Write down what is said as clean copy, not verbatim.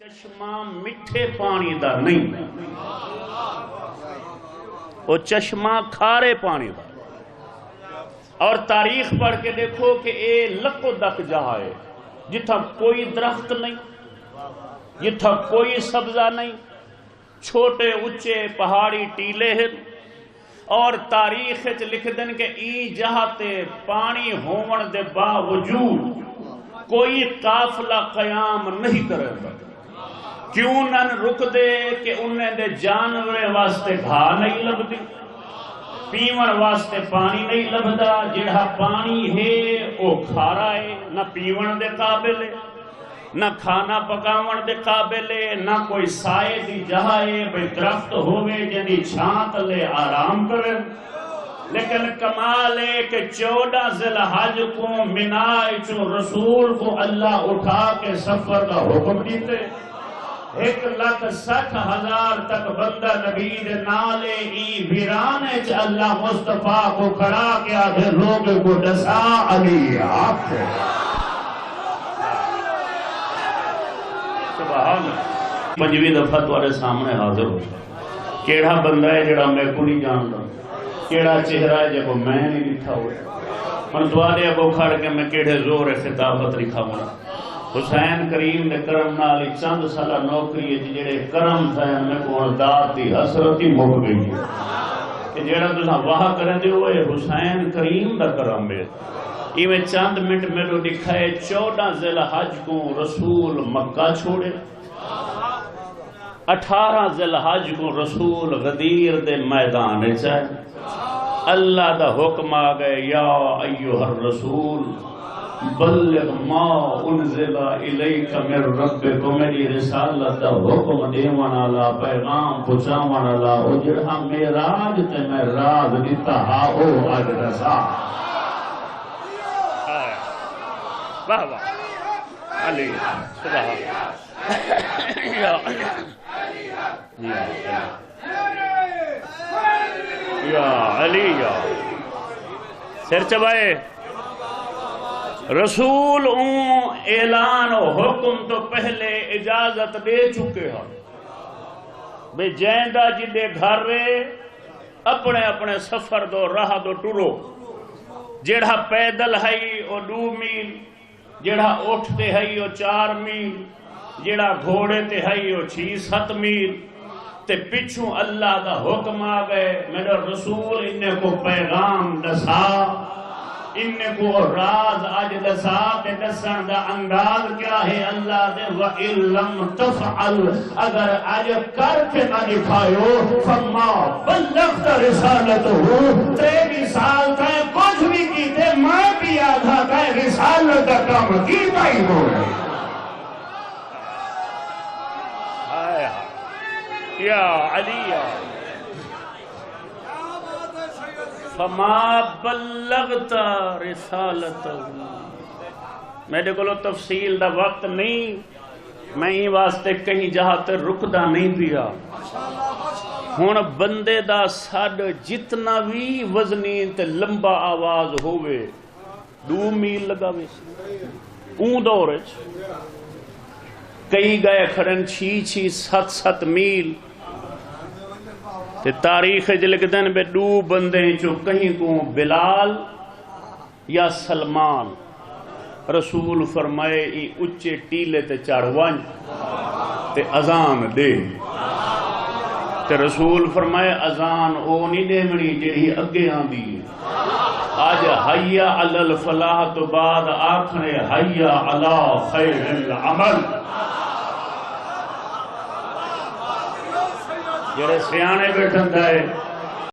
چشمہ میٹھے پانی دا نہیں، وہ چشمہ کھارے پانی دا۔ اور تاریخ پڑھ کے دیکھو کہ اے لکو دک جہاں ہے جتھا کوئی درخت نہیں، جتھا کوئی سبزہ نہیں، چھوٹے اچھے پہاڑی ٹیلے ہیں، اور تاریخ لکھ دن کہ ای جہاں تے پانی ہون دے باوجود کوئی قافلہ قیام نہیں کرے گا۔ کیوں نہ رک دے کہ انہیں دے جانورے واسطے گھا نہیں لبدی، پیون واسطے پانی نہیں لبدا، جڑا پانی ہے وہ کھارا ہے، نہ پیون دے قابل ہے، نہ کھانا پکاون دے قابل ہے، نہ کوئی سائے دی جہاں ہے بھئی درخت ہوئے جنی چھانت لے آرام کرے۔ لیکن کمال ہے کہ 14 ذی الحج کو منائی چو رسول کو اللہ اٹھا کے سفر کا حکم دیتے، 1,60,000 تک بندہ نبی دے نالے ای ویرانے چ اللہ مصطفیٰ کو کھڑا کیا دے لوگ کو ڈسا علی آپ سے سبحان اللہ۔ 5ویں دفعہ تمہارے سامنے حاضر ہو، کیڑا بندہ ہے جڑا میں کو نہیں جانتا، کیڑا چہرہ ہے جب میں نہیں لکھا ہوا، من دوارے ابو کھڑ کے میں کیڑے زور خطابت لکھا ہوا۔ حسین کریم نے کرم نالی چند سالہ نوکری ہے جڑے کرم تھے میں کو داد دی حسرت ہی مک گئی ہے کہ جڑا تساں واہ کریں دے ہوئے حسین کریم دا کرم ہے۔ ایویں چند منٹ میرے دکھائے 14 ذی الحج کو رسول مکہ چھوڑے، 18 ذی الحج کو رسول غدیر دے میدان چاہے، اللہ دا حکم آ گئے یا ایوہ الرسول بلغ ما انزل الیک من ربک، میری رسالت دا حکم دیوان والا، پیغام پہنچاون والا، او جڑا معراج تے میں راز دیتا ہا او اج رسا۔ واہ واہ علی سبحان یا علی یا سر چبائے رسول اعلان و حکم تو پہلے اجازت دے چکے ہیں بے جیندہ جدے گھر رہے اپنے اپنے سفر دو راہ دو ٹرو، جڑا پیدل ہے او 2 میل، جڑا اٹھتے ہے او 4 میل، جڑا گھوڑے تے ہے او 6-7 میل، تے پچھوں اللہ دا حکم آ گئے میرا رسول انہیں کو پیغام دسا، انہیں کو راز آج دسا، تے دسن دا انداز کیا ہے اللہ دے وَإِن لَمْ تَفْعَلْ، اگر آج کر کے نہ دکھائیو فَمَا بَلَّغْتَ رِسَالَتُهُ، 23 سال کا کچھ بھی کیتے میں بھی آدھا کا رسالت کا کام کی بائی ہو رہی یا علی فما بلغت رسالتہ۔ میرے کو تفصیل دا وقت نہیں، میں ہی واسطے کہیں جہاں تے رکدا نہیں پیا۔ ہن بندے دا سڈ جتنا بھی وزنی تے لمبا آواز ہوئے 2 میل لگاوے اون دور کئی گئے کھڑن 6-7 میل، تے تاریخ لکھ دن بے 2 بندے جو کہیں کو بلال یا سلمان، رسول فرمائے ای اچے ٹیلے تے چڑھوان تے اذان دے، تے رسول فرمائے اذان او نہیں دے منی جڑی اگے آن دی آج حیا علی الفلاح تو بعد آکھنے حیا علی خیر العمل۔ جڑے سیانے بیٹھن دائے